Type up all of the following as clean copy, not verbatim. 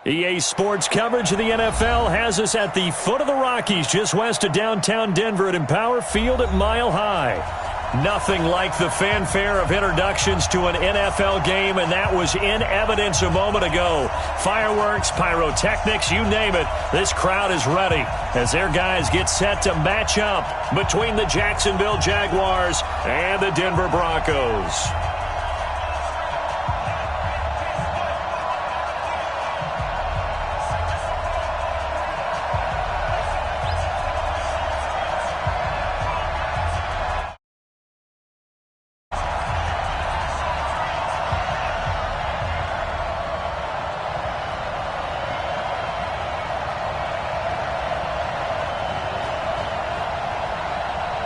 EA Sports coverage of the NFL has us at the foot of the Rockies, just west of downtown Denver at Empower Field at Mile High. Nothing like the fanfare of introductions to an NFL game, and that was in evidence a moment ago. Fireworks, pyrotechnics, you name it. This crowd is ready as their guys get set to match up between the Jacksonville Jaguars and the Denver Broncos.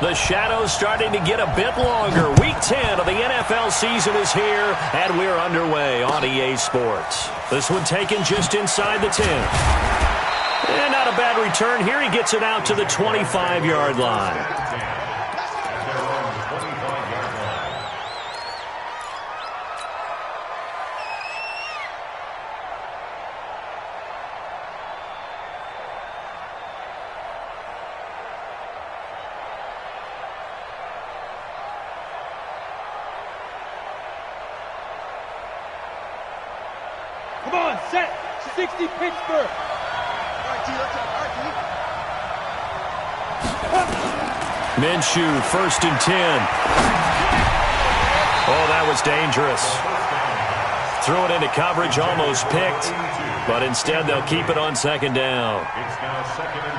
The shadow's starting to get a bit longer. Week 10 of the NFL season is here, and we're underway on EA Sports. This one taken just inside the 10. And not a bad return here. He gets it out to the 25-yard line. Come on, set. 60 Pittsburgh. All right, T, let's go. All right, T. Minshew, 1st and 10. Oh, that was dangerous. Threw it into coverage, almost picked, but instead they'll keep it on 2nd down.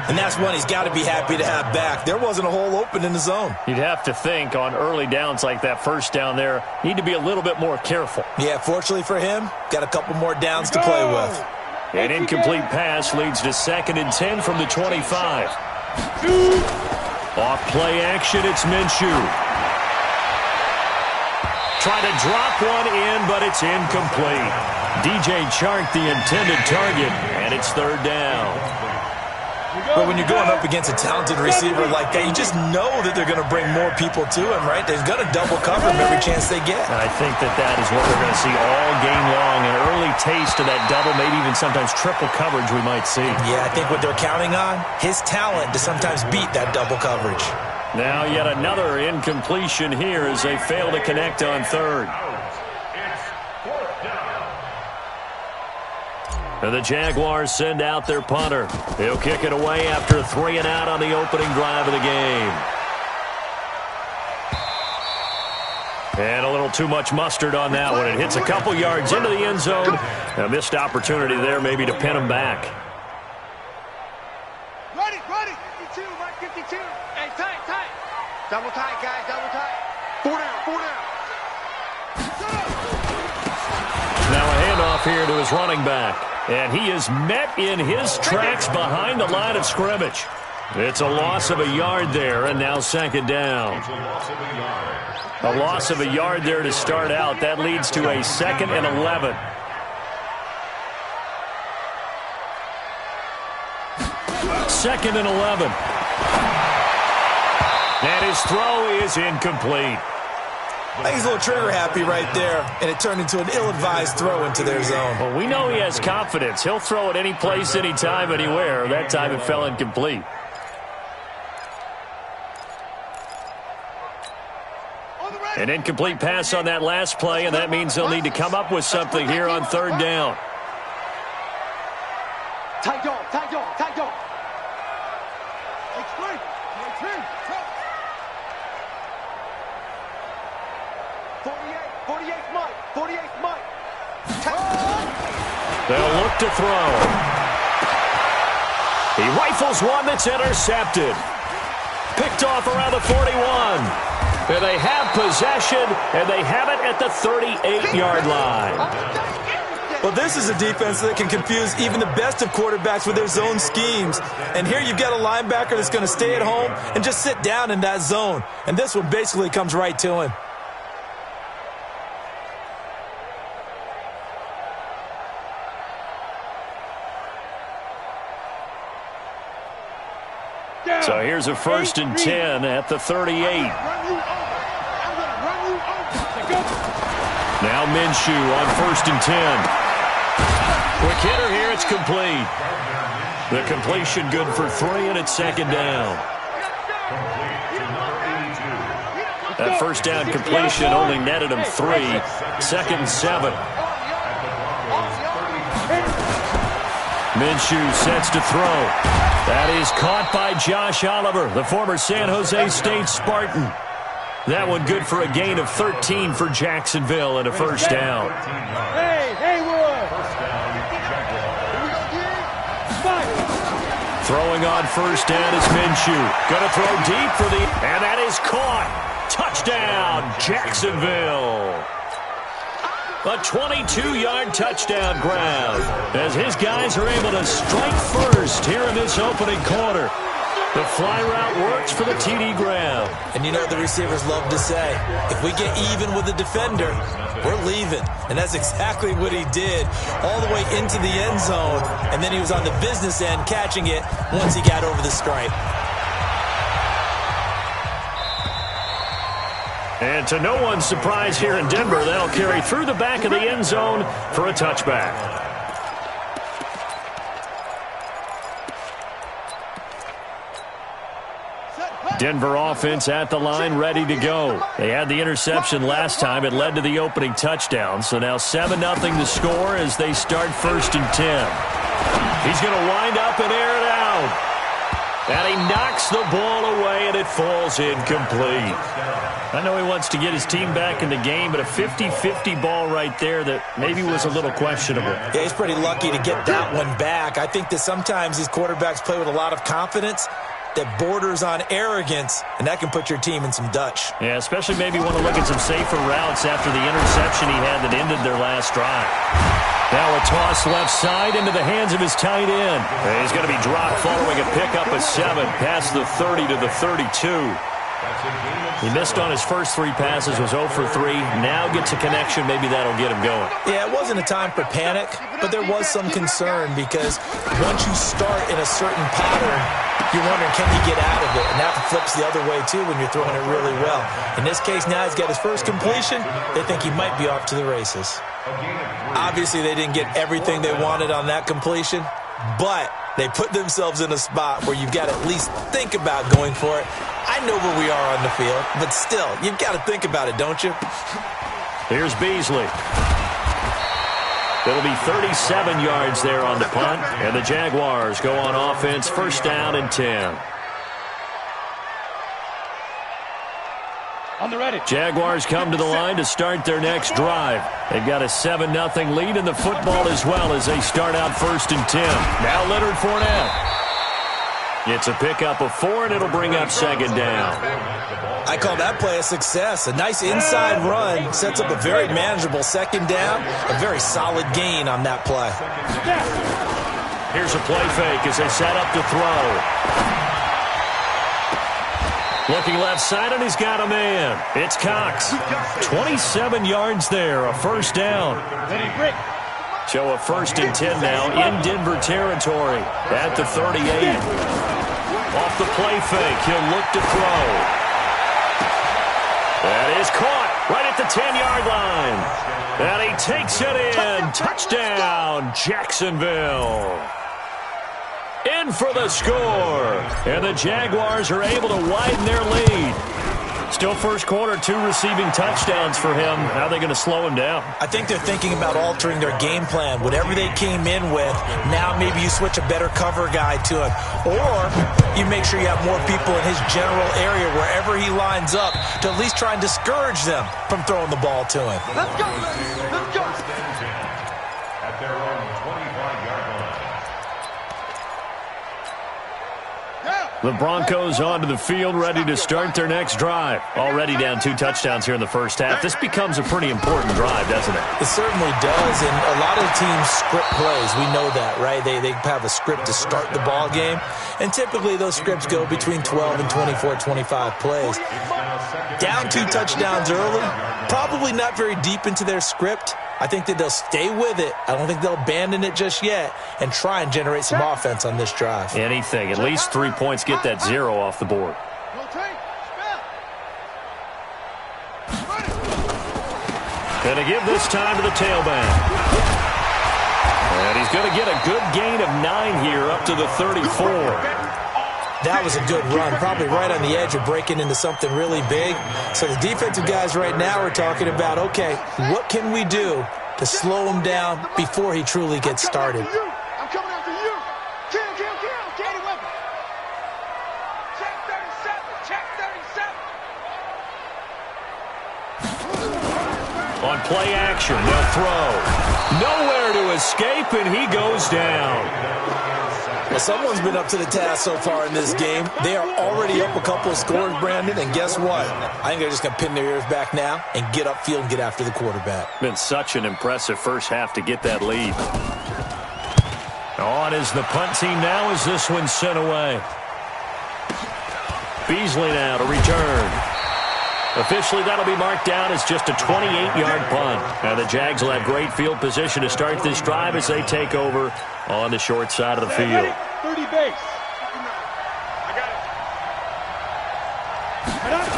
And that's one he's got to be happy to have back. There wasn't a hole open in the zone. You'd have to think on early downs like that 1st down there, need to be a little bit more careful. Yeah, fortunately for him, got a couple more downs to play with. An incomplete pass leads to 2nd and 10 from the 25. Off play action, it's Minshew. Try to drop one in, but it's incomplete. DJ Chark, the intended target, and it's 3rd down. But when you're going up against a talented receiver like that, you just know that they're going to bring more people to him, right? They're going to double cover him every chance they get. I think that is what we're going to see all game long. An early taste of that double, maybe even sometimes triple coverage we might see. Yeah, I think what they're counting on, his talent to sometimes beat that double coverage. Now yet another incompletion here as they fail to connect on 3rd. And the Jaguars send out their punter. He'll kick it away after a 3 and out on the opening drive of the game. And a little too much mustard on that one. It hits a couple yards into the end zone. A missed opportunity there maybe to pin him back. Ready. 52, Mike, 52. Hey, tight. Double tight, guys, double tight. 4 down. Now a handoff here to his running back. And he is met in his tracks behind the line of scrimmage. It's a loss of a yard there, and now 2nd down. A loss of a yard there to start out. That leads to a 2nd and 11. Second and 11. And his throw is incomplete. I think he's a little trigger happy right there, and it turned into an ill-advised throw into their zone. Well, we know he has confidence. He'll throw it any place, anytime, anywhere. That time it fell incomplete. An incomplete pass on that last play, and that means they'll need to come up with something here on 3rd down. Tight dog. Explain. 48 Mike. They'll look to throw. He rifles one that's intercepted. Picked off around the 41. And they have possession, and they have it at the 38-yard line. Well, this is a defense that can confuse even the best of quarterbacks with their zone schemes. And here you've got a linebacker that's going to stay at home and just sit down in that zone. And this one basically comes right to him. So here's a 1st and 10 at the 38. Now Minshew on 1st and 10. Quick hitter here. It's complete. The completion good for 3, and it's 2nd down. That 1st down completion only netted him 3. 2nd and 7. Minshew sets to throw. That is caught by Josh Oliver, the former San Jose State Spartan. That one good for a gain of 13 for Jacksonville and a 1st down. Throwing on 1st down is Minshew. Going to throw deep for the... And that is caught. Touchdown, Jacksonville. A 22-yard touchdown ground as his guys are able to strike first here in this opening quarter. The fly route works for the TD ground. And you know what the receivers love to say? If we get even with the defender, we're leaving. And that's exactly what he did all the way into the end zone. And then he was on the business end catching it once he got over the stripe. And to no one's surprise here in Denver, that'll carry through the back of the end zone for a touchback. Denver offense at the line, ready to go. They had the interception last time. It led to the opening touchdown. So now 7-0 to score as they start 1st and 10. He's going to wind up and air it out. And he knocks the ball away, and it falls incomplete. I know he wants to get his team back in the game, but a 50-50 ball right there that maybe was a little questionable. Yeah, he's pretty lucky to get that one back. I think that sometimes these quarterbacks play with a lot of confidence that borders on arrogance, and that can put your team in some Dutch. Yeah, especially maybe want to look at some safer routes after the interception he had that ended their last drive. Now a toss left side into the hands of his tight end. And he's going to be dropped following a pickup of 7 past the 30 to the 32. He missed on his first 3 passes, was 0 for 3. Now gets a connection. Maybe that'll get him going. Yeah, it wasn't a time for panic, but there was some concern because once you start in a certain pattern, you're wondering, can he get out of it? And that flips the other way, too, when you're throwing it really well. In this case, now he's got his first completion. They think he might be off to the races. Obviously, they didn't get everything they wanted on that completion, but they put themselves in a spot where you've got to at least think about going for it. I know where we are on the field, but still, you've got to think about it, don't you? Here's Beasley. It'll be 37 yards there on the punt, and the Jaguars go on offense, 1st down and 10. On the ready. Jaguars come to the line to start their next drive. They've got a 7-0 lead in the football as well as they start out 1st and 10. Now Leonard Fournette. It's a pickup of 4, and it'll bring up 2nd down. I call that play a success. A nice inside run sets up a very manageable 2nd down. A very solid gain on that play. Here's a play fake as they set up to throw. Looking left side, and he's got a man. It's Cox. 27 yards there, a 1st down. So a 1st and 10 now in Denver territory at the 38. Off the play fake, he'll look to throw. That is caught right at the 10-yard line. And he takes it in. Touchdown, Jacksonville. In for the score. And the Jaguars are able to widen their lead. Still first quarter, 2 receiving touchdowns for him. How are they going to slow him down? I think they're thinking about altering their game plan. Whatever they came in with, now maybe you switch a better cover guy to him. Or you make sure you have more people in his general area wherever he lines up to at least try and discourage them from throwing the ball to him. Let's go. Let's go. At their own 25-yard line. The Broncos onto the field, ready to start their next drive. Already down 2 touchdowns here in the first half. This becomes a pretty important drive, doesn't it? It certainly does, and a lot of teams script plays. We know that, right? They have a script to start the ball game, and typically those scripts go between 12 and 24, 25 plays. Down 2 touchdowns early, probably not very deep into their script. I think that they'll stay with it. I don't think they'll abandon it just yet and try and generate some offense on this drive. Anything. At least 3 points. Get that 0 off the board. Going to give this time to the tailback. And he's going to get a good gain of 9 here up to the 34. That was a good run, probably right on the edge of breaking into something really big. So the defensive guys right now are talking about, okay, what can we do to slow him down before he truly gets started? I'm coming after you. Kill, kill, kill. Get a weapon. Check 37. Check 37. On play action, they'll throw. Nowhere to escape, and he goes down. Well, someone's been up to the task so far in this game. They are already up a couple of scores, Brandon, and guess what? I think they're just going to pin their ears back now and get upfield and get after the quarterback. Been such an impressive first half to get that lead. On is the punt team now as this one's sent away. Beasley now to return. Officially, that'll be marked down as just a 28-yard punt. And the Jags will have great field position to start this drive as they take over on the short side of the field. 30 base. I got it.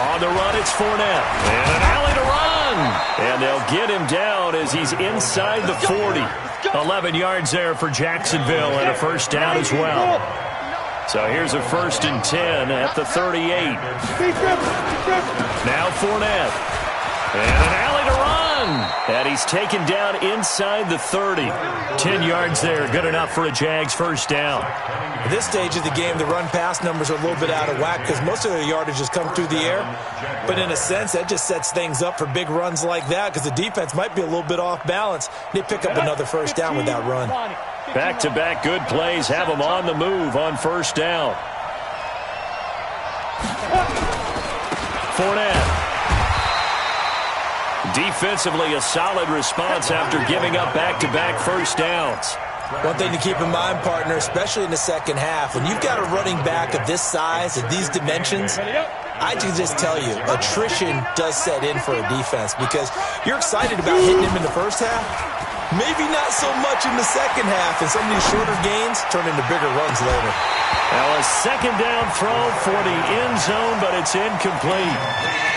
On the run, it's Fournette. And an alley to run. And they'll get him down as he's inside the 40. 11 yards there for Jacksonville and a first down as well. So here's a 1st and 10 at the 38. Now Fournette. And an alley to run. And he's taken down inside the 30. 10 yards there. Good enough for a Jags first down. At this stage of the game, the run-pass numbers are a little bit out of whack because most of their yardage has come through the air. But in a sense, that just sets things up for big runs like that because the defense might be a little bit off balance. They pick up another first down with that run. Back-to-back good plays have them on the move on first down. Fournette. Defensively, a solid response after giving up back-to-back first downs. One thing to keep in mind, partner, especially in the second half, when you've got a running back of this size, of these dimensions, I can just tell you, attrition does set in for a defense because you're excited about hitting him in the first half. Maybe not so much in the second half, and some of these shorter gains turn into bigger runs later. Well, a second down throw for the end zone, but it's incomplete.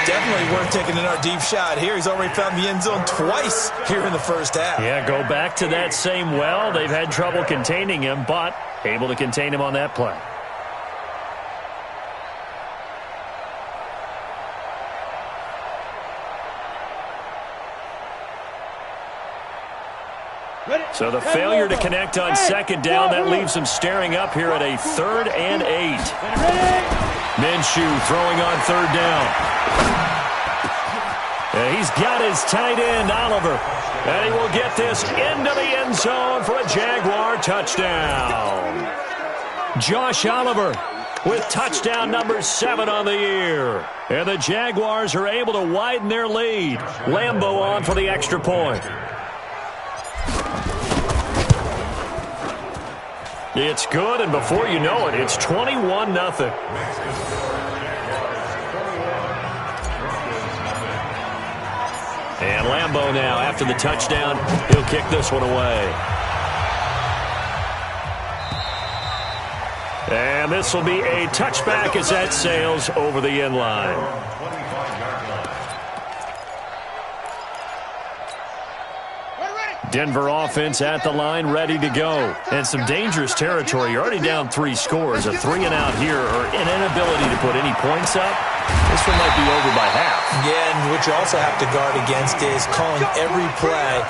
Definitely worth taking another deep shot here. He's already found the end zone twice here in the first half. Yeah, go back to that same well. They've had trouble containing him, but able to contain him on that play. So the failure to connect on second down, that leaves them staring up here at a 3rd and 8. Minshew throwing on 3rd down. And he's got his tight end, Oliver. And he will get this into the end zone for a Jaguar touchdown. Josh Oliver with touchdown number 7 on the year. And the Jaguars are able to widen their lead. Lambeau on for the extra point. It's good, and before you know it, it's 21-0. And Lambeau now, after the touchdown, he'll kick this one away. And this will be a touchback as that sails over the end line. Denver offense at the line, ready to go. And some dangerous territory. You're already down 3 scores. A 3-and-out here, or an inability to put any points up. This one might be over by half. Yeah, and what you also have to guard against is calling every play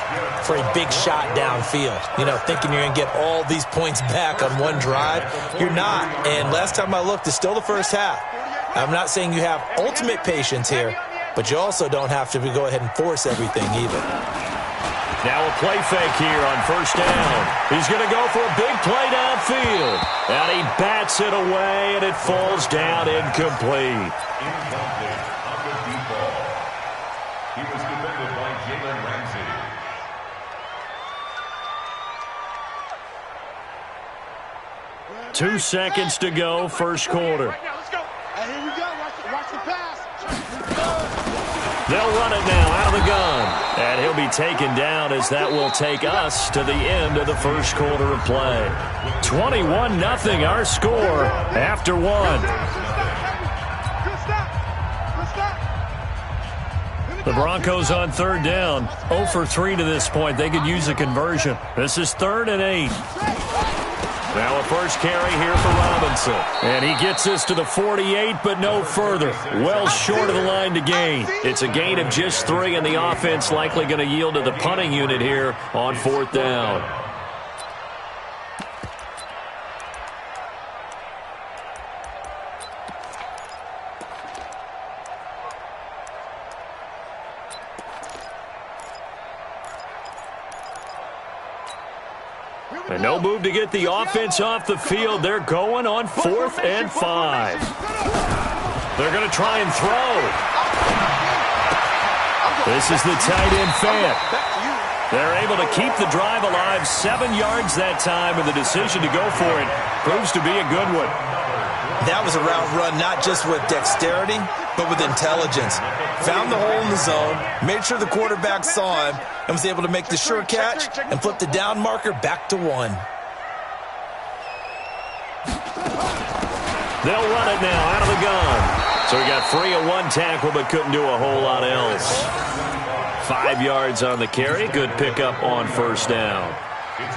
for a big shot downfield. You know, thinking you're going to get all these points back on one drive. You're not. And last time I looked, it's still the first half. I'm not saying you have ultimate patience here, but you also don't have to go ahead and force everything either. Now a play fake here on first down. He's going to go for a big play downfield. And he bats it away, and it falls down incomplete. Incomplete on the deep ball. He was defended by Jalen Ramsey. 2 seconds to go, first quarter. Right now, let's go. Hey, here we go. Watch the pass. They'll run it now out of the gun. And he'll be taken down as that will take us to the end of the first quarter of play. 21-0 our score after 1. Good stop. Good stop. The Broncos on third down. 0 for 3 to this point. They could use a conversion. This is 3rd and 8. Now a first carry here for Robinson. And he gets this to the 48, but no further. Well short of the line to gain. It's a gain of just 3, and the offense likely going to yield to the punting unit here on 4th down. And no move to get the offense off the field. They're going on 4th and 5. They're going to try and throw. This is the tight end Fant. They're able to keep the drive alive. 7 yards that time, and the decision to go for it proves to be a good one. That was a route run not just with dexterity, but with intelligence. Found the hole in the zone, made sure the quarterback saw him, and was able to make the sure catch and flip the down marker back to 1. They'll run it now out of the gun. So he got free of 1 tackle, but couldn't do a whole lot else. 5 yards on the carry. Good pickup on 1st down.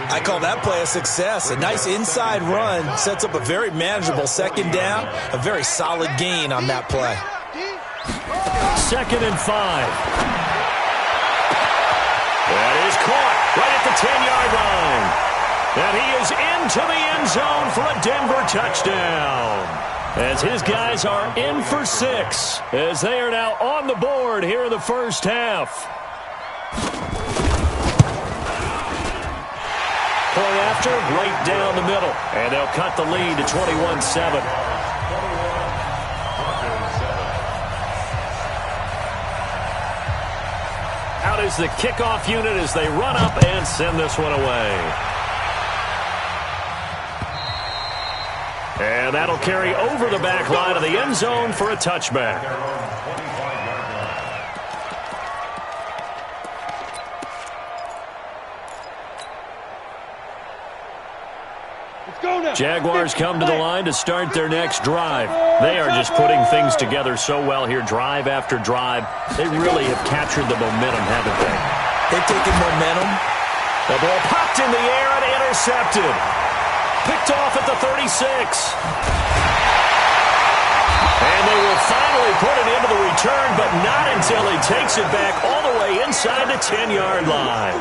I call that play a success. A nice inside run sets up a very manageable 2nd down. A very solid gain on that play. 2nd and 5. That is caught right at the 10-yard line. And he is into the end zone for a Denver touchdown. As his guys are in for 6, as they are now on the board here in the first half. Point after, right down the middle. And they'll cut the lead to 21-7. Out is the kickoff unit as they run up and send this one away. And that'll carry over the back line of the end zone for a touchback. Jaguars come to the line to start their next drive. They are just putting things together so well here, drive after drive. They really have captured the momentum, haven't they? They've taken momentum. The ball popped in the air and intercepted. Picked off at the 36. And they will finally put it into the return, but not until he takes it back all the way inside the 10-yard line.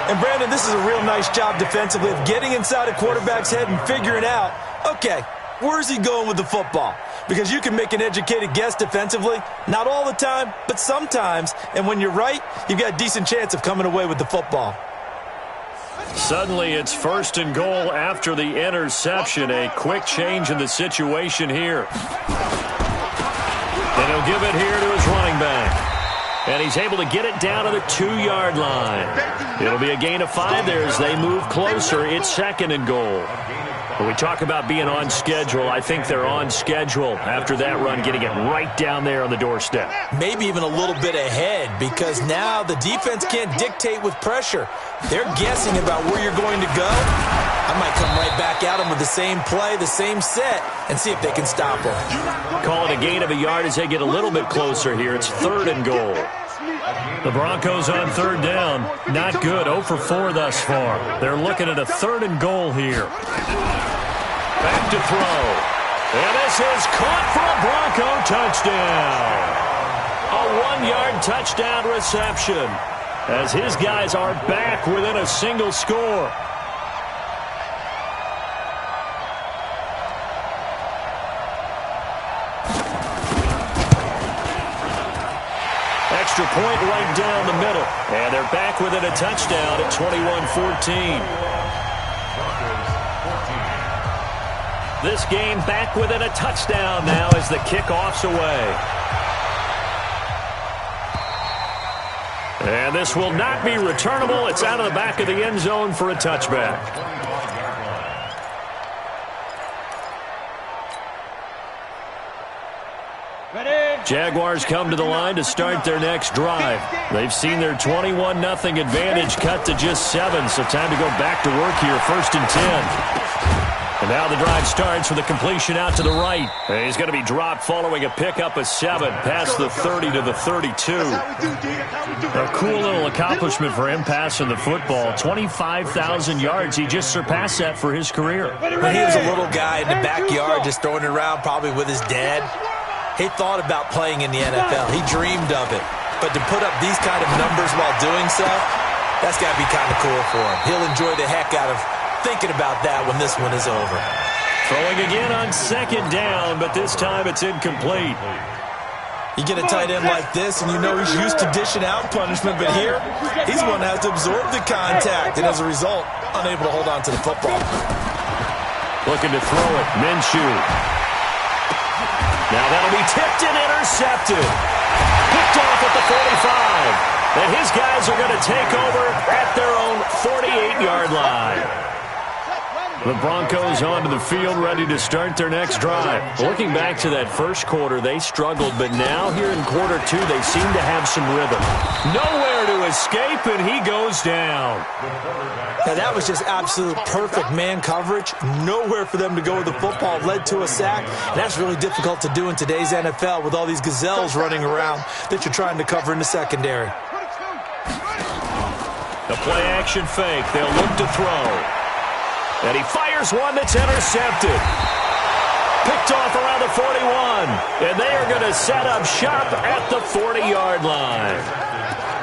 And, Brandon, this is a real nice job defensively of getting inside a quarterback's head and figuring out, okay, where's he going with the football? Because you can make an educated guess defensively, not all the time, but sometimes. And when you're right, you've got a decent chance of coming away with the football. Suddenly it's 1st and goal after the interception. A quick change in the situation here. And he'll give it here to his running back. And he's able to get it down to the 2-yard line. It'll be a gain of 5 there as they move closer. It's 2nd and goal. When we talk about being on schedule, I think they're on schedule after that run, getting it right down there on the doorstep. Maybe even a little bit ahead, because now the defense can't dictate with pressure. They're guessing about where you're going to go. I might come right back at them with the same play, the same set, and see if they can stop them. Call it a gain of a yard as they get a little bit closer here. It's 3rd and goal. The Broncos on 3rd down. Not good. 0 for 4 thus far. They're looking at a 3rd and goal here. Back to throw. And this is caught for a Bronco touchdown. A 1-yard touchdown reception as his guys are back within a single score. Extra point right down the middle. And they're back within a touchdown at 21-14. This game back within a touchdown now as the kickoff's away. And this will not be returnable. It's out of the back of the end zone for a touchback. Jaguars come to the line to start their next drive. They've seen their 21-0 advantage cut to just 7, so time to go back to work here. 1st and 10. And now the drive starts with a completion out to the right. And he's going to be dropped following a pickup of 7 past the 30 to the 32. A cool little accomplishment for him passing the football. 25,000 yards. He just surpassed that for his career. When he was a little guy in the backyard just throwing it around probably with his dad, he thought about playing in the NFL. He dreamed of it. But to put up these kind of numbers while doing so, that's got to be kind of cool for him. He'll enjoy the heck out of thinking about that when this one is over. Throwing again on second down, but this time it's incomplete. You get a tight end like this, and you know he's used to dishing out punishment, but here, he's the one that has to absorb the contact, and as a result, unable to hold on to the football. Looking to throw it, Minshew. Now that'll be tipped and intercepted. Picked off at the 45. And his guys are going to take over at their own 48-yard line. The Broncos onto the field, ready to start their next drive. Looking back to that first quarter, they struggled, but now here in quarter 2, they seem to have some rhythm. Nowhere to escape, and he goes down. Now that was just absolute perfect man coverage. Nowhere for them to go with the football. Led to a sack. And that's really difficult to do in today's NFL with all these gazelles running around that you're trying to cover in the secondary. The play-action fake. They'll look to throw. And he fires one that's intercepted. Picked off around the 41. And they are going to set up shop at the 40-yard line.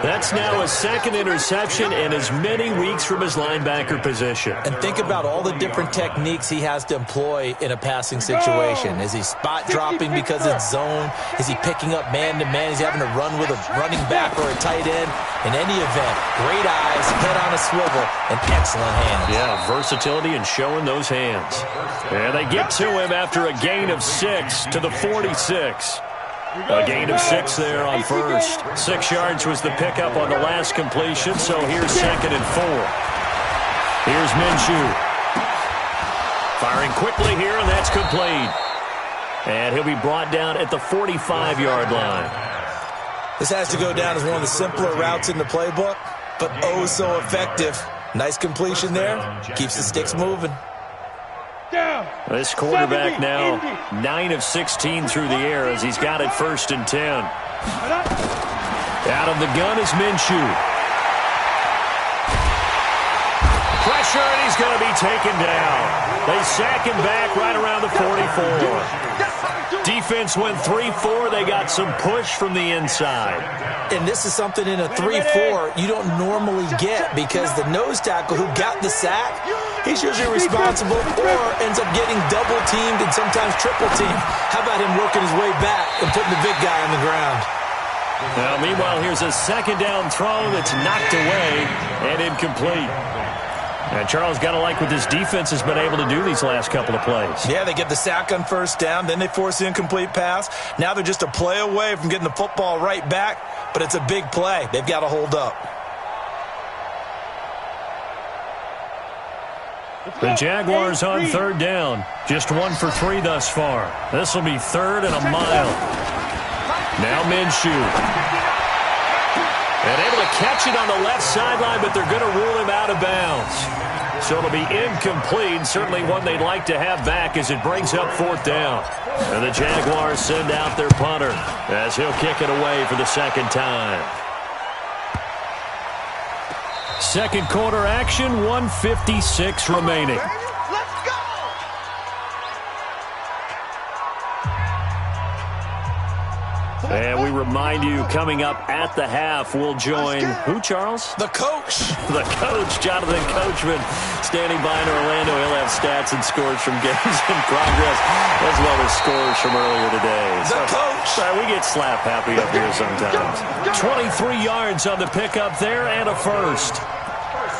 That's now a second interception in as many weeks from his linebacker position. And think about all the different techniques he has to employ in a passing situation. Is he spot dropping because it's zone? Is he picking up man-to-man? Is he having to run with a running back or a tight end? In any event, great eyes, head on a swivel, and excellent hands. Yeah, versatility and showing those hands. And they get to him after a gain of 6 to the 46. A gain of 6 there on first. 6 yards was the pickup on the last completion, so here's 2nd and 4. Here's Minshew. Firing quickly here, and that's complete. And he'll be brought down at the 45-yard line. This has to go down as one of the simpler routes in the playbook, but oh so effective. Nice completion there. Keeps the sticks moving. This quarterback now 9 of 16 through the air as he's got it 1st and 10. Out of the gun is Minshew. Pressure, and he's going to be taken down. They sack him back right around the 44. Defense went 3-4. They got some push from the inside. And this is something in a 3-4 you don't normally get because the nose tackle who got the sack, he's usually responsible or ends up getting double-teamed and sometimes triple-teamed. How about him working his way back and putting the big guy on the ground? Now, meanwhile, here's a second down throw that's knocked away and incomplete. And Charles, got to like what this defense has been able to do these last couple of plays. Yeah, they get the sack on 1st down, then they force the incomplete pass. Now they're just a play away from getting the football right back, but it's a big play. They've got to hold up. The Jaguars on 3rd down. Just 1 for 3 thus far. This will be 3rd and a mile. Now Minshew. And able to catch it on the left sideline, but they're going to rule him out of bounds. So it'll be incomplete. Certainly one they'd like to have back as it brings up 4th down. And the Jaguars send out their punter as he'll kick it away for the 2nd time. Second quarter action, 1:56 remaining. Let's go! And we remind you, coming up at the half, we'll join who, Charles? The coach. The coach, Jonathan Coachman, standing by in Orlando. He'll have stats and scores from games in progress, as well as scores from earlier today. The coach. Sorry, we get slap happy up here sometimes. 23 yards on the pickup there and a first.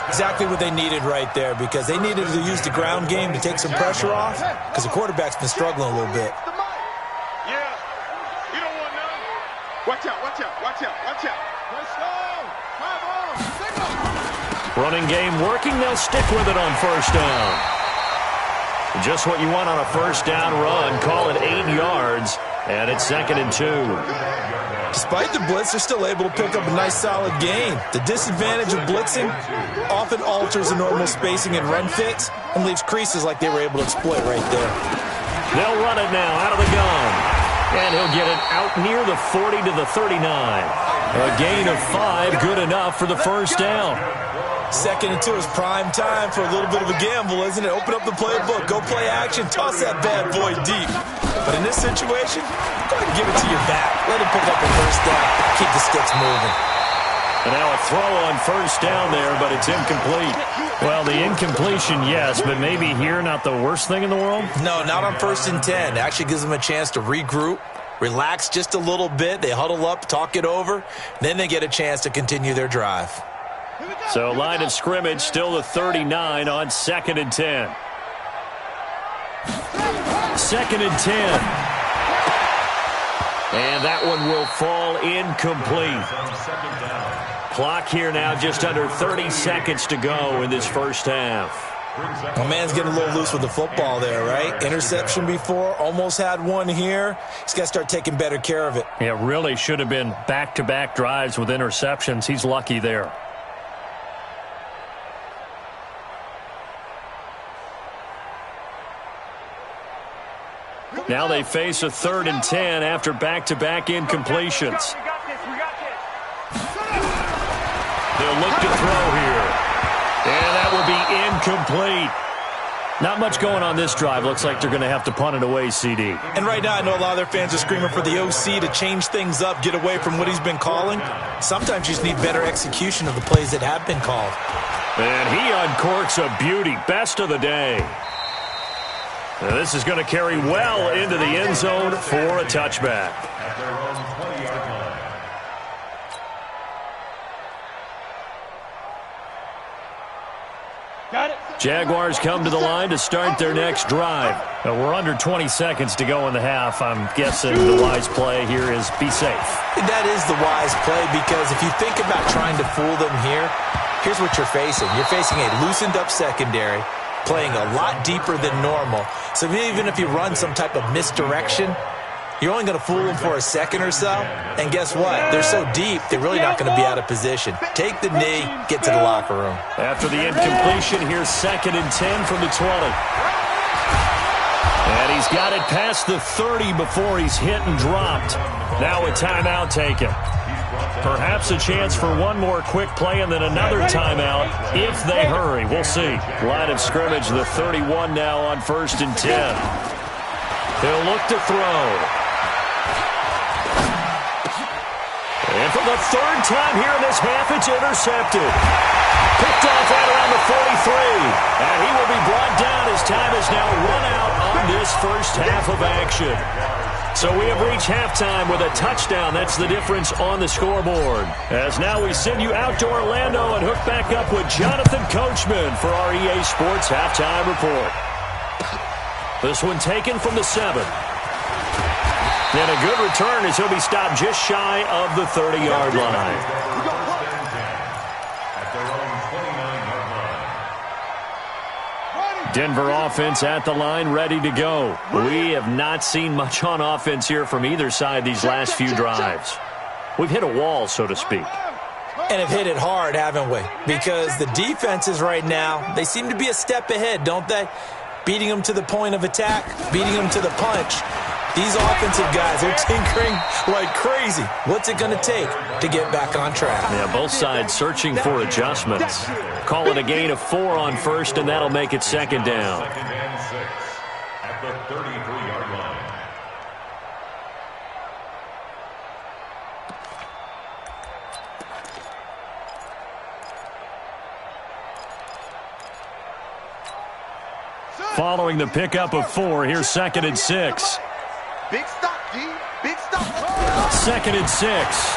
Exactly what they needed right there because they needed to use the ground game to take some pressure off because the quarterback's been struggling a little bit. Watch out, watch out, watch out, watch out. Let's go. Running game working. They'll stick with it on 1st down. Just what you want on a 1st down run. Call it 8 yards, and it's 2nd and 2. Despite the blitz, they're still able to pick up a nice solid gain. The disadvantage of blitzing often alters the normal spacing and run fits and leaves creases like they were able to exploit right there. They'll run it now out of the gun. And he'll get it out near the 40 to the 39. A gain of 5, good enough for the first down. 2nd and 2 is prime time for a little bit of a gamble, isn't it? Open up the playbook, go play action, toss that bad boy deep. But in this situation, go ahead and give it to your back. Let him pick up a first down. Keep the sticks moving. And now a throw on first down there, but it's incomplete. Well, the incompletion, yes, but maybe here not the worst thing in the world? No, not on 1st and 10. It actually gives them a chance to regroup, relax just a little bit. They huddle up, talk it over. Then they get a chance to continue their drive. So line of scrimmage still the 39 on 2nd and 10. 2nd and 10. And that one will fall incomplete. Clock here now just under 30 seconds to go in this first half. My man's getting a little loose with the football there, right? Interception before, almost had one here. He's got to start taking better care of it. Yeah, really should have been back-to-back drives with interceptions. He's lucky there. Now they face a 3rd and 10 after back-to-back incompletions. They'll look to throw here. And that will be incomplete. Not much going on this drive. Looks like they're going to have to punt it away, CD. And right now I know a lot of their fans are screaming for the OC to change things up, get away from what he's been calling. Sometimes you just need better execution of the plays that have been called. And he uncorks a beauty. Best of the day. Now this is going to carry well into the end zone for a touchback. At their own 20-yard line. Got it. Jaguars come to the line to start their next drive. Now we're under 20 seconds to go in the half. I'm guessing the wise play here is be safe. That is the wise play, because if you think about trying to fool them here, here's what you're facing. You're facing a loosened up secondary, playing a lot deeper than normal. So even if you run some type of misdirection, you're only going to fool them for a second or so. And guess what? They're so deep, they're really not going to be out of position. Take the knee, get to the locker room. After the incompletion, here's 2nd and 10 from the 20. And he's got it past the 30 before he's hit and dropped. Now a timeout taken. Perhaps a chance for one more quick play and then another timeout if they hurry. We'll see. Line of scrimmage, the 31 now on 1st and 10. He'll look to throw. And for the 3rd time here in this half, it's intercepted. Picked off right around the 43. And he will be brought down as time is now run out on this first half of action. So we have reached halftime with a touchdown. That's the difference on the scoreboard. As now we send you out to Orlando and hook back up with Jonathan Coachman for our EA Sports Halftime Report. This one taken from the 7. And a good return as he'll be stopped just shy of the 30-yard line. At their own 29-yard line. Denver offense at the line, ready to go. We have not seen much on offense here from either side these last few drives. We've hit a wall, so to speak. And have hit it hard, haven't we? Because the defenses right now, they seem to be a step ahead, don't they? Beating them to the point of attack, beating them to the punch. These offensive guys, they're tinkering like crazy. What's it going to take to get back on track? Yeah, both sides searching for adjustments. Call it a gain of 4 on 1st, and that'll make it 2nd down. 2nd and 6 at the 33-yard line. Following the pickup of 4, here's 2nd and 6. Big stop, G. Big stop. 2nd and 6.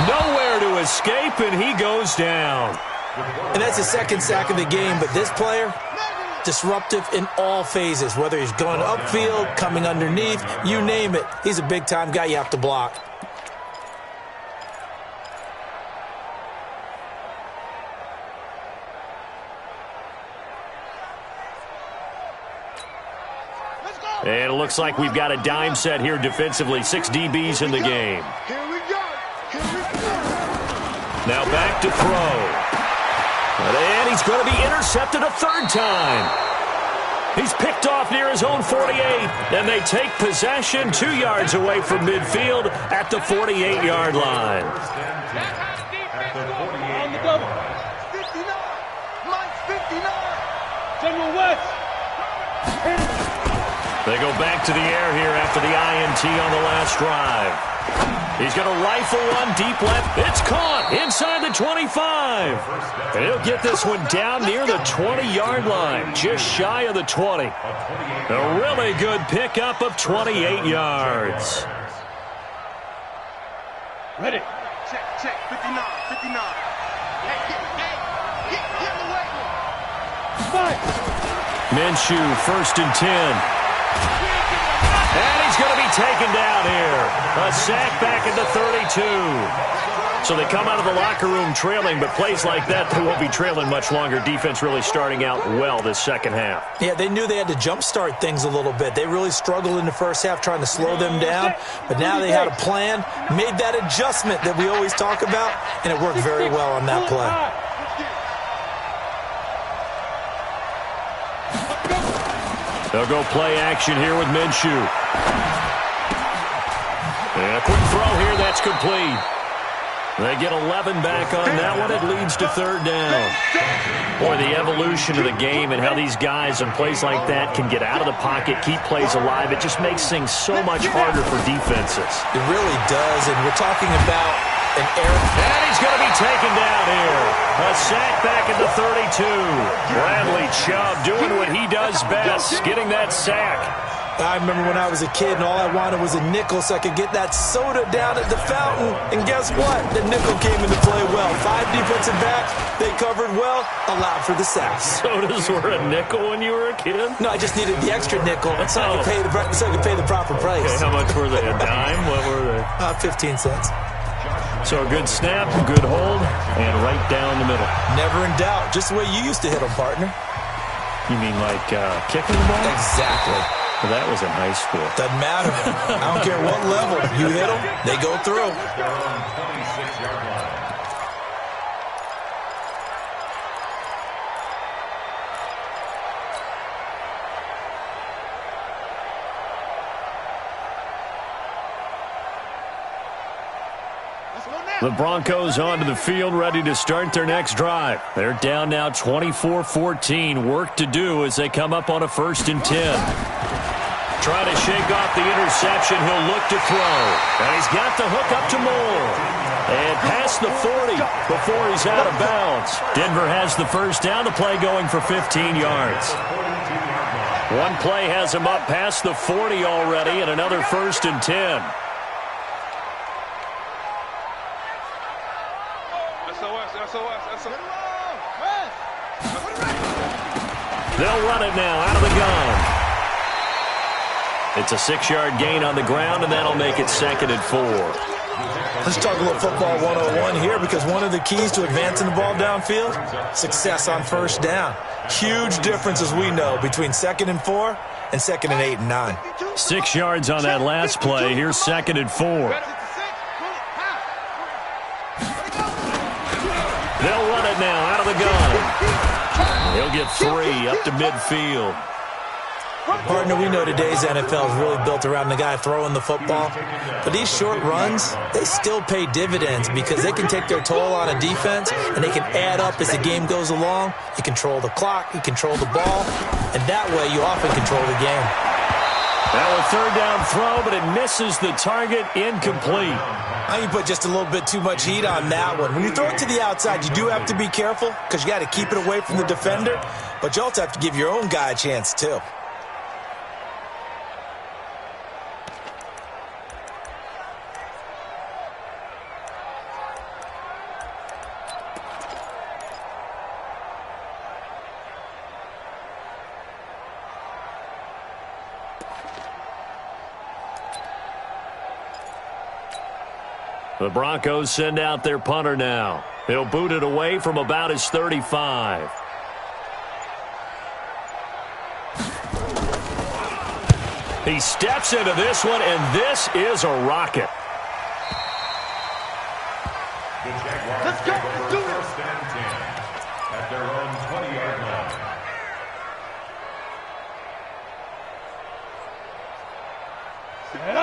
Nowhere to escape, and he goes down. And that's the 2nd sack of the game, but this player, disruptive in all phases, whether he's going upfield, coming underneath, you name it. He's a big-time guy you have to block. Let's go. And it looks like we've got a dime set here defensively. 6 DBs in the game. Here we go. Here we go. Now back to throw. And he's going to be intercepted a third time. He's picked off near his own 48. And they take possession 2 yards away from midfield at the 48-yard line. On the double. 59. Mike's 59. General West. They go back to the air here after the INT on the last drive. He's going to rifle one deep left. It's caught inside the 25. And he'll get this one down near the 20-yard line, just shy of the 20. A really good pickup of 28 yards. Ready. Check. 59. 59. Hey, get away. Fight. Minshew, 1st and 10. And he's going to be taken down here. A sack back at the 32. So they come out of the locker room trailing, but plays like that, they won't be trailing much longer. Defense really starting out well this second half. Yeah, they knew they had to jumpstart things a little bit. They really struggled in the first half trying to slow them down, but now they had a plan, made that adjustment that we always talk about, and it worked very well on that play. They'll go play action here with Minshew. And a quick throw here, that's complete. They get 11 back on that one. It leads to 3rd down. Boy, the evolution of the game and how these guys in plays like that can get out of the pocket, keep plays alive, it just makes things so much harder for defenses. It really does, and we're talking about an error. And he's going to be taken down here. A sack back at the 32. Bradley Chubb doing what he does best, getting that sack. I remember when I was a kid and all I wanted was a nickel so I could get that soda down at the fountain. And guess what? The nickel came into play well. 5 defensive backs, they covered well, allowed for the sacks. Sodas were a nickel when you were a kid? No, I just needed the extra nickel so I could pay the proper price. Okay, how much were they? A dime? What were they? 15 cents. So a good snap, good hold, and right down the middle. Never in doubt. Just the way you used to hit them, partner. You mean like kicking the ball? Exactly. Well, that was in high school. Doesn't matter. I don't care what level. You hit them, they go through. The Broncos onto the field, ready to start their next drive. They're down now 24-14. Work to do as they come up on a 1st and 10. Trying to shake off the interception. He'll look to throw. And he's got the hook up to Moore. And past the 40 before he's out of bounds. Denver has the 1st down. The play going for 15 yards. One play has him up past the 40 already, and another 1st and 10. They'll run it now out of the gun. It's a 6-yard gain on the ground, and that'll make it 2nd and 4. Let's talk a little football 101 here, because one of the keys to advancing the ball downfield, success on 1st down. Huge difference, as we know, between 2nd and 4 and 2nd and 8 and 9. 6 yards on that last play. Here's 2nd and 4. They'll run it now out of the gun. He'll get 3 up to midfield. Partner, we know today's NFL is really built around the guy throwing the football. But these short runs, they still pay dividends because they can take their toll on a defense, and they can add up as the game goes along. You control the clock, you control the ball, and that way you often control the game. Now a 3rd down throw, but it misses the target, incomplete. You put just a little bit too much heat on that one. When you throw it to the outside, you do have to be careful because you got to keep it away from the defender, but you also have to give your own guy a chance too. The Broncos send out their punter now. He'll boot it away from about his 35. He steps into this one, and this is a rocket. The Jaguars Let's go. take Let's over do it. first and 10 at their own 20-yard line.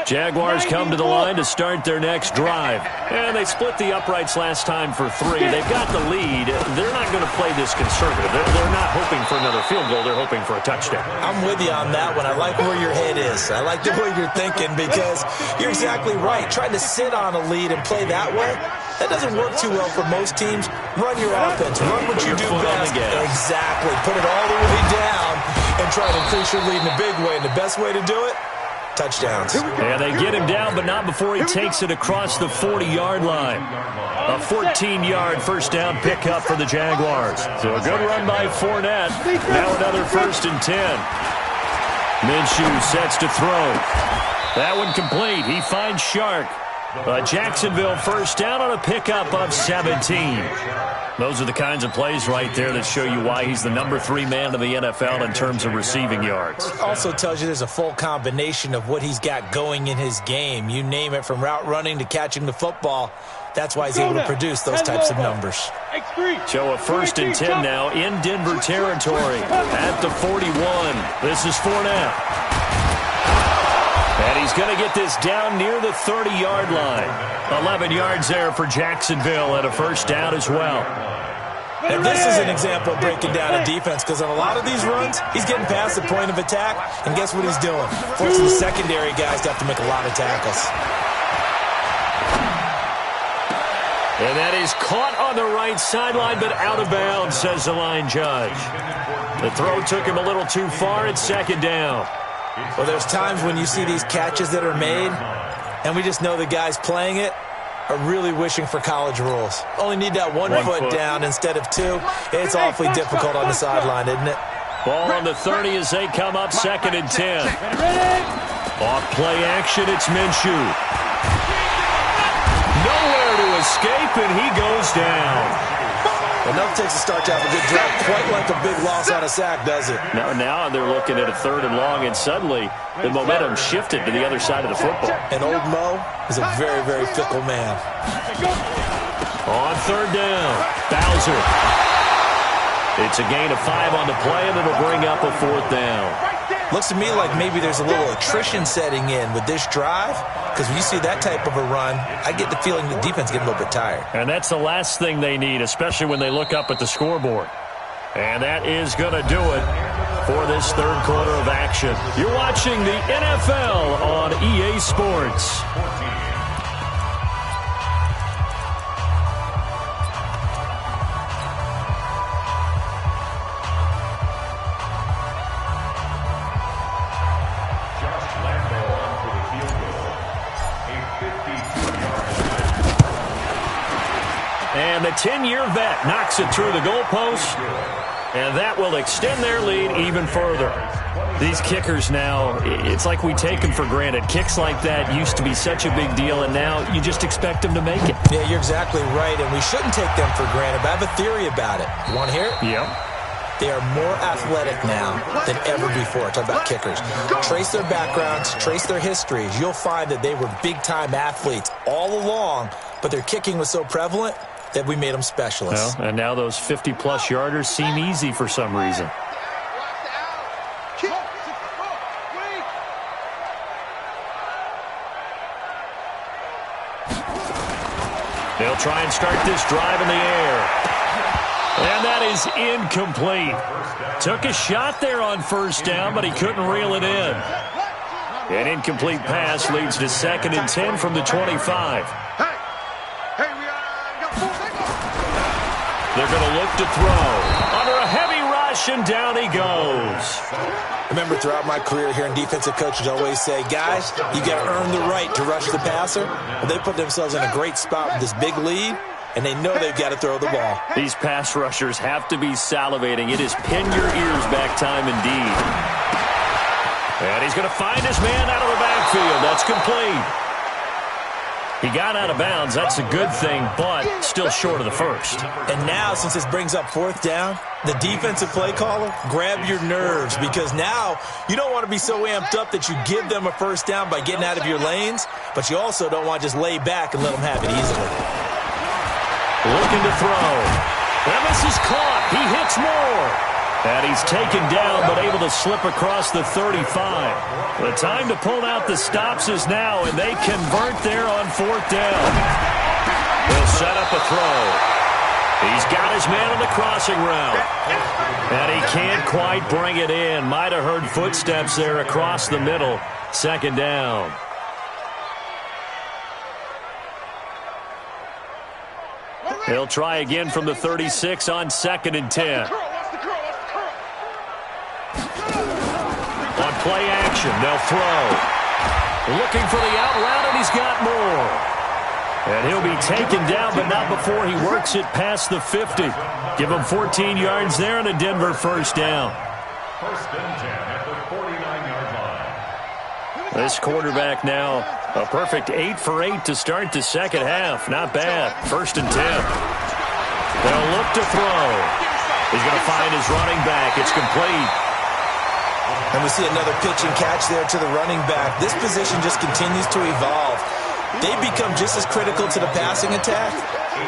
Jaguars come to the line to start their next drive. And they split the uprights last time for 3. They've got the lead. They're not going to play this conservative. They're not hoping for another field goal. They're hoping for a touchdown. I'm with you on that one. I like where your head is. I like the way you're thinking because you're exactly right. Trying to sit on a lead and play that way, that doesn't work too well for most teams. Run your offense. Run what you do best. Exactly. Put it all the way down and try to increase your lead in a big way. And the best way to do it, touchdowns. Yeah, they get him down, but not before he takes it across the 40-yard line. A 14-yard first down pickup for the Jaguars. So a good run by Fournette. Now another 1st and 10. Minshew sets to throw. That one complete. He finds Shark. Jacksonville first down on a pickup of 17. Those are the kinds of plays right there that show you why he's the number 3 man in the NFL in terms of receiving yards. Also tells you there's a full combination of what he's got going in his game. You name it, from route running to catching the football. That's why he's able to produce those types of numbers. So a 1st and 10 now in Denver territory at the 41. This is Fournette. And he's going to get this down near the 30-yard line. 11 yards there for Jacksonville and a first down as well. And this is an example of breaking down a defense because on a lot of these runs, he's getting past the point of attack, and guess what he's doing? Forcing the secondary guys to have to make a lot of tackles. And that is caught on the right sideline, but out of bounds, says the line judge. The throw took him a little too far. It's 2nd down. Well, there's times when you see these catches that are made, and we just know the guys playing it are really wishing for college rules. Only need that one foot down instead of 2. It's awfully difficult on the sideline, isn't it? Ball on the 30 as they come up 2nd and 10. Off play action, it's Minshew. Nowhere to escape, and he goes down. Enough takes to start to have a good drive, quite like a big loss on a sack, does it? Now they're looking at a 3rd and long, and suddenly the momentum shifted to the other side of the football. And old Mo is a very, very fickle man. On 3rd down, Bowser. It's a gain of 5 on the play, and it'll bring up a 4th down. Looks to me like maybe there's a little attrition setting in with this drive, because when you see that type of a run, I get the feeling the defense getting a little bit tired. And that's the last thing they need, especially when they look up at the scoreboard. And that is going to do it for this 3rd quarter of action. You're watching the NFL on EA Sports. And the 10-year vet knocks it through the goalpost, and that will extend their lead even further. These kickers now, it's like we take them for granted. Kicks like that used to be such a big deal, and now you just expect them to make it. Yeah, you're exactly right, and we shouldn't take them for granted, but I have a theory about it. You want to hear it? Yep. They are more athletic now than ever before. Talk about kickers. Trace their backgrounds, trace their histories. You'll find that they were big-time athletes all along, but their kicking was so prevalent that we made them specialists. Well, and now those 50-plus yarders seem easy for some reason. They'll try and start this drive in the air. And that is incomplete. Took a shot there on 1st down, but he couldn't reel it in. An incomplete pass leads to 2nd and 10 from the 25. They're going to look to throw. Under a heavy rush, and down he goes. Remember, throughout my career here in defensive coaches, I always say, guys, you got to earn the right to rush the passer. Well, they put themselves in a great spot with this big lead, and they know they've got to throw the ball. These pass rushers have to be salivating. It is pin your ears back time indeed. And he's going to find his man out of the backfield. That's complete. He got out of bounds. That's a good thing, but still short of the first. And now, since this brings up fourth down, the defensive play caller, grab your nerves, because now you don't want to be so amped up that you give them a first down by getting out of your lanes, but you also don't want to just lay back and let them have it easily. Looking to throw. And this is caught. He hits more. And he's taken down, but able to slip across the 35. The time to pull out the stops is now, and they convert there on fourth down. They'll set up a throw. He's got his man on the crossing route. And he can't quite bring it in. Might have heard footsteps there across the middle. Second down. He'll try again from the 36 on 2nd and 10. On play action, they'll throw. Looking for the out route, and he's got more. And he'll be taken down, but not before he works it past the 50. Give him 14 yards there and a Denver first down. First and 10 at the 49-yard line. This quarterback now, a perfect 8 for 8 to start the second half. Not bad. First and 10. They'll look to throw. He's going to find his running back. It's complete. And we see another pitch and catch there to the running back. This position just continues to evolve. They become just as critical to the passing attack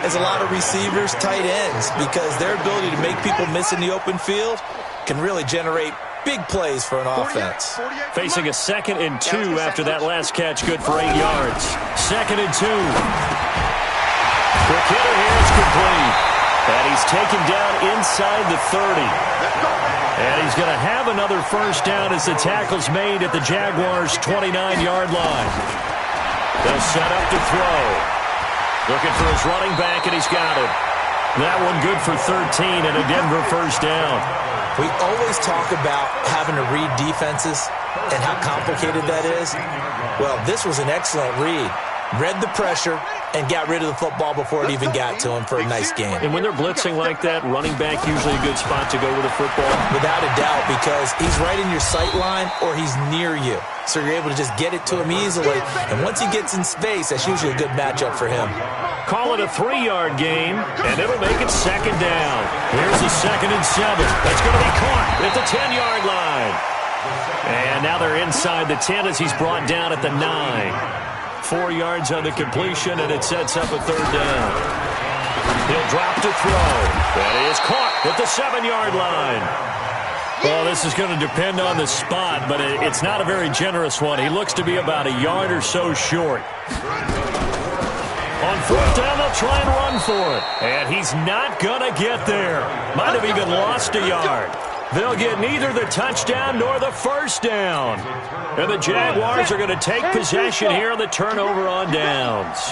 as a lot of receivers, tight ends, because their ability to make people miss in the open field can really generate big plays for an offense. Facing a 2nd and 2 after that last catch, good for 8 yards. 2nd and 2. Quick hitter here, it's complete. And he's taken down inside the 30. And he's going to have another first down as the tackle's made at the Jaguars' 29-yard line. They'll set up to throw. Looking for his running back, and he's got it. That one good for 13 and a Denver first down. We always talk about having to read defenses and how complicated that is. Well, this was an excellent read. Read the pressure and got rid of the football before it even got to him for a nice game. And when they're blitzing like that, running back usually a good spot to go with a football. Without a doubt, because he's right in your sight line or he's near you. So you're able to just get it to him easily. And once he gets in space, that's usually a good matchup for him. Call it a 3-yard game, and it'll make it second down. Here's a 2nd and 7. That's going to be caught at the 10-yard line. And now they're inside the 10 as he's brought down at the 9. 4 yards on the completion, and it sets up a third down. He'll drop to throw. That is caught at the 7-yard line. Well, this is going to depend on the spot, but it's not a very generous one. He looks to be about a yard or so short. On fourth down, they'll try and run for it. And he's not going to get there. Might have even lost a yard. They'll get neither the touchdown nor the first down. And the Jaguars are going to take possession here on the turnover on downs.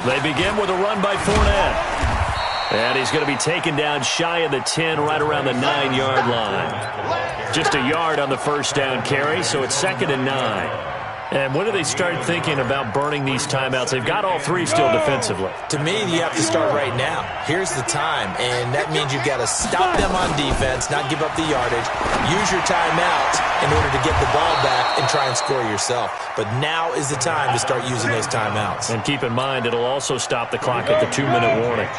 They begin with a run by Fournette. And he's going to be taken down shy of the 10, right around the 9-yard line. Just a yard on the first down carry, so it's 2nd and 9. And when do they start thinking about burning these timeouts? They've got all 3 still defensively. To me, you have to start right now. Here's the time, and that means you've got to stop them on defense, not give up the yardage, use your timeouts in order to get the ball back and try and score yourself. But now is the time to start using those timeouts. And keep in mind, it'll also stop the clock at the 2-minute warning.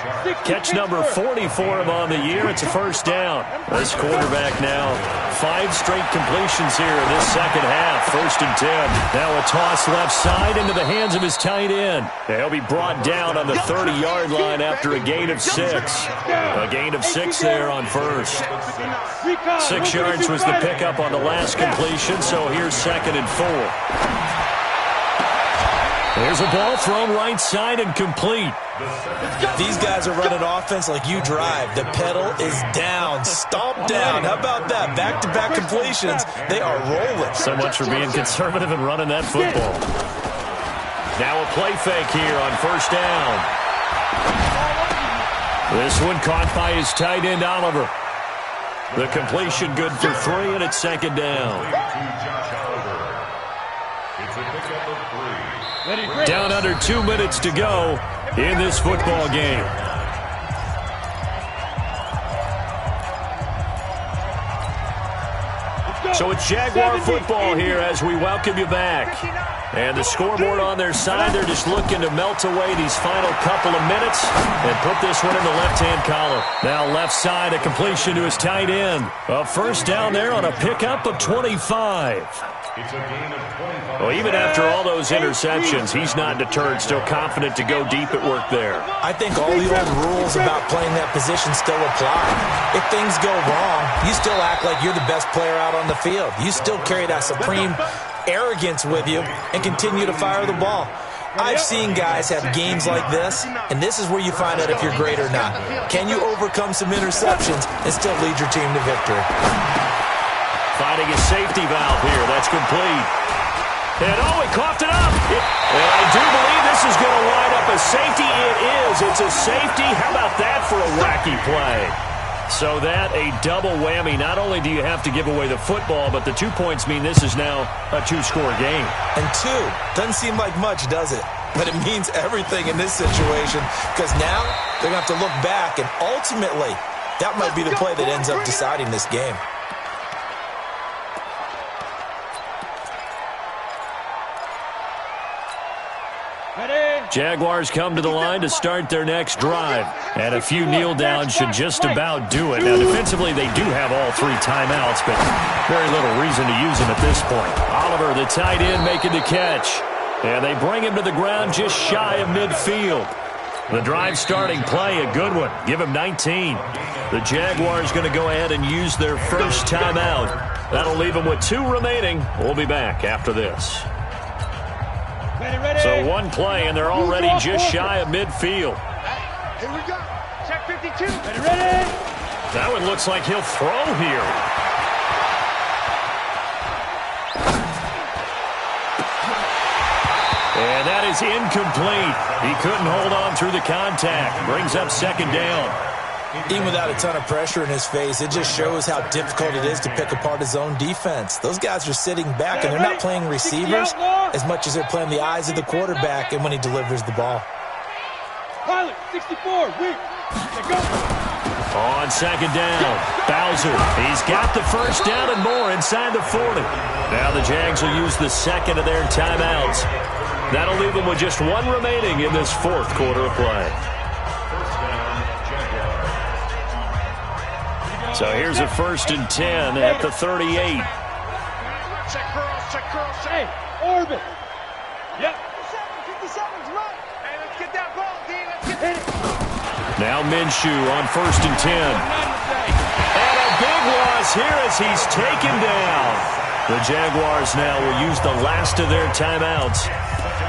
Catch number 40 for him on the year. It's a first down. This quarterback now, 5 straight completions here in this second half. 1st and 10. Now a toss left side into the hands of his tight end. He'll be brought down on the 30-yard line after a gain of 6. A gain of 6 there on first. 6 yards was the pickup on the last completion, so here's 2nd and 4. There's a ball thrown right side and complete. These guys are running offense like you drive. The pedal is down, stomp down. How about that? Back-to-back completions. They are rolling. So much for being conservative and running that football. Now a play fake here on first down. This one caught by his tight end, Oliver. The completion good for 3, and it's 2nd down. Down under 2 minutes to go in this football game. So it's Jaguar football here as we welcome you back. And the scoreboard on their side, they're just looking to melt away these final couple of minutes and put this one in the left-hand column. Now left side, a completion to his tight end. A first down there on a pickup of 25. Well, even after all those interceptions, he's not deterred, still confident to go deep at work there. I think all the old rules about playing that position still apply. If things go wrong, you still act like you're the best player out on the field. You still carry that supreme arrogance with you and continue to fire the ball. I've seen guys have games like this, and this is where you find out if you're great or not. Can you overcome some interceptions and still lead your team to victory? Finding a safety valve here. That's complete. And oh, he coughed it up. And I do believe this is going to wind up a safety. It is. It's a safety. How about that for a wacky play? So that a double whammy. Not only do you have to give away the football, but the 2 points mean this is now a two-score game. And two, doesn't seem like much, does it? But it means everything in this situation because now they're going to have to look back, and ultimately that might be the play that ends up deciding this game. Jaguars come to the line to start their next drive. And a few kneel downs should just about do it. Now, defensively, they do have all three timeouts, but very little reason to use them at this point. Oliver, the tight end, making the catch. And they bring him to the ground just shy of midfield. The drive starting play, a good one. Give him 19. The Jaguars going to go ahead and use their first timeout. That'll leave them with 2 remaining. We'll be back after this. So one play, and they're already just shy of midfield. Here we go. Check 52. Ready. That one looks like he'll throw here. And that is incomplete. He couldn't hold on through the contact. Brings up second down. Even without a ton of pressure in his face, it just shows how difficult it is to pick apart his own defense. Those guys are sitting back, and they're not playing receivers as much as they're playing the eyes of the quarterback and when he delivers the ball. Pilot, 64, weak. Go. On second down, Bowser. He's got the first down and more inside the 40. Now the Jags will use the second of their timeouts. That'll leave them with just 1 remaining in this fourth quarter of play. So here's a 1st and 10 at the 38. Check curls, check. Hey, orbit. Yep. 57's right. Hey, let's get that ball, D. Let's get it. Now Minshew on 1st and 10. And a big loss here as he's taken down. The Jaguars now will use the last of their timeouts.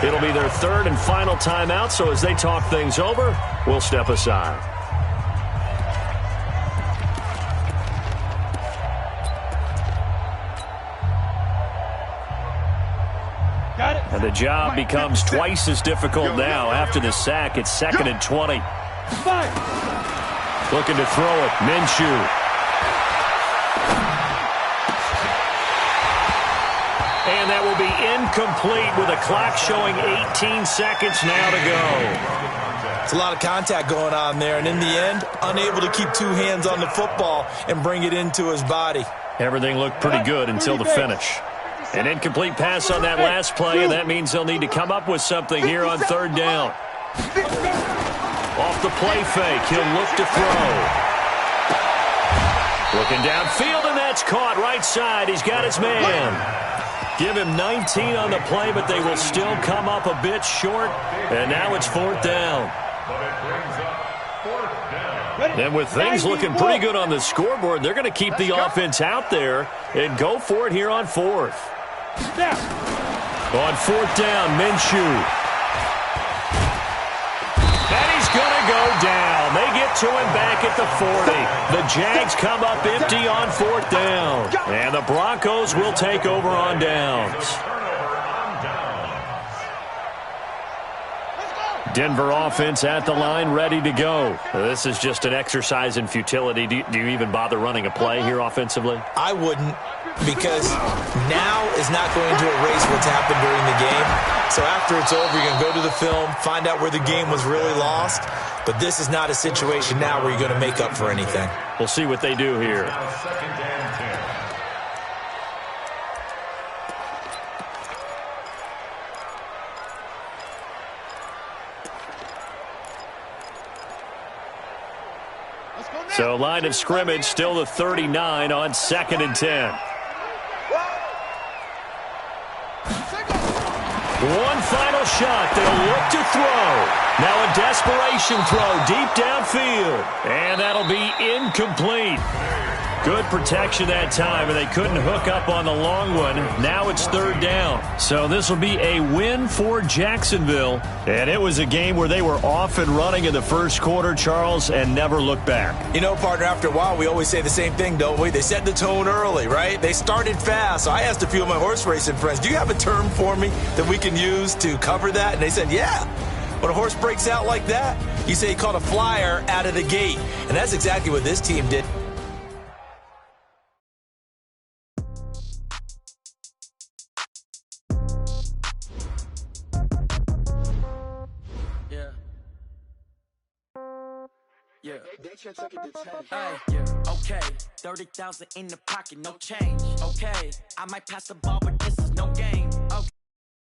It'll be their 3rd and final timeout, so as they talk things over, we'll step aside. And the job becomes twice as difficult now after the sack. It's 2nd and 20. Looking to throw it. Minshew. And that will be incomplete with a clock showing 18 seconds now to go. It's a lot of contact going on there, and in the end, unable to keep 2 hands on the football and bring it into his body. Everything looked pretty good until the finish. An incomplete pass on that last play, and that means they'll need to come up with something here on 3rd down. Off the play fake, he'll look to throw. Looking downfield, and that's caught right side. He's got his man. Give him 19 on the play, but they will still come up a bit short, and now it's 4th down. And with things looking pretty good on the scoreboard, they're going to keep the offense out there and go for it here on 4th. On 4th down, Minshew. And he's going to go down. They get to him back at the 40. The Jags come up empty on 4th down. And the Broncos will take over on downs. Denver offense at the line, ready to go. This is just an exercise in futility. Do you even bother running a play here offensively? I wouldn't, because now is not going to erase what's happened during the game. So after it's over, you're going to go to the film, find out where the game was really lost. But this is not a situation now where you're going to make up for anything. We'll see what they do here. So line of scrimmage still the 39 on 2nd and 10. One final shot. They'll look to throw. Now a desperation throw deep downfield. And that'll be incomplete. Good protection that time, and they couldn't hook up on the long one. Now it's 3rd down. So this will be a win for Jacksonville. And it was a game where they were off and running in the first quarter, Charles, and never looked back. You know, partner, after a while, we always say the same thing, don't we? They set the tone early, right? They started fast. So I asked a few of my horse racing friends, do you have a term for me that we can use to cover that? And they said, yeah. When a horse breaks out like that, you say he caught a flyer out of the gate. And that's exactly what this team did. Yeah. Hey, okay. 30,000 in the pocket, no change. Okay. I might pass the ball, but this is no game. Okay.